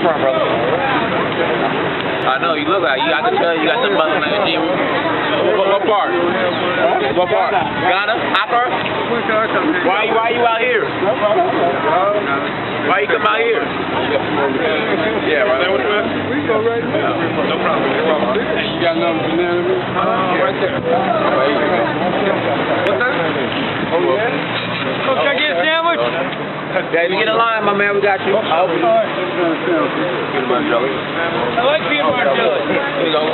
from, brother? I know you look like you. I can tell you got some muscle in your gym. What part? What part? Ghana? Accra? Why you out here? Why you come out here? Yeah, right. We go right now. No problem. You got another banana? Right there. What's that? Oh, yeah? Oh, can I get a sandwich? Yeah, you get in line, my man. We got you. I like peanut butter jelly. Here you go. I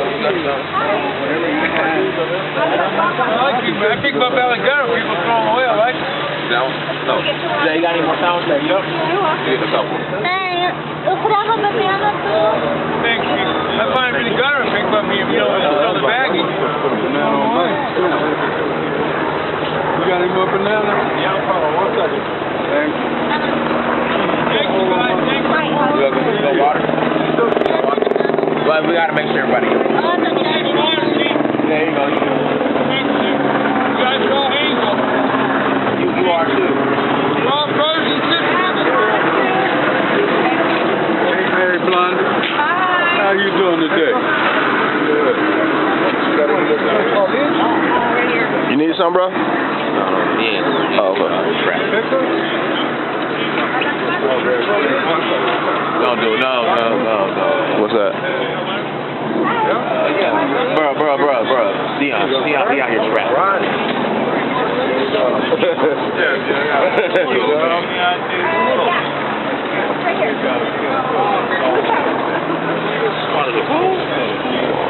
like peanut butter. I think about belly gunner. People throw them away. I like it. No? Yeah, you got any more sandwiches? Yep. Get a couple. Eu cravo a banana do... Thank you. I find really gunner and think about me. You know, throw the baggie. You got any more banana? Yeah, hold on 1 second. Thank you. Thank you, guys. Thank you. You got water? Well, we got to make sure everybody gets water. There you go. You guys are all angels. You are too. We're all brothers and sisters. Hey, Mary Blonde. Hi. How you doing today? Good. You need some, bro? Yeah. Oh, okay. Don't do it. No. What's that? Bro. Dion here trapped.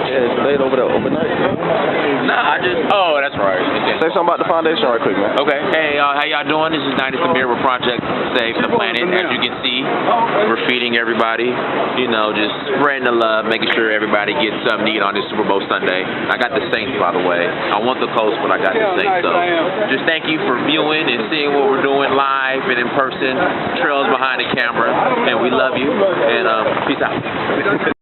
Yeah, it's laid over there overnight. Nah, oh, that's right. Say something about the foundation right quick, man. Okay. Hey, how y'all doing? This is 90 Samir with Project Save the Planet. As you can see, we're feeding everybody. You know, just spreading the love, making sure everybody gets something to eat on this Super Bowl Sunday. I got the Saints, by the way. I want the Colts, but I got the Saints. So just thank you for viewing and seeing what we're doing live and in person. Trails behind the camera. And we love you. And peace out.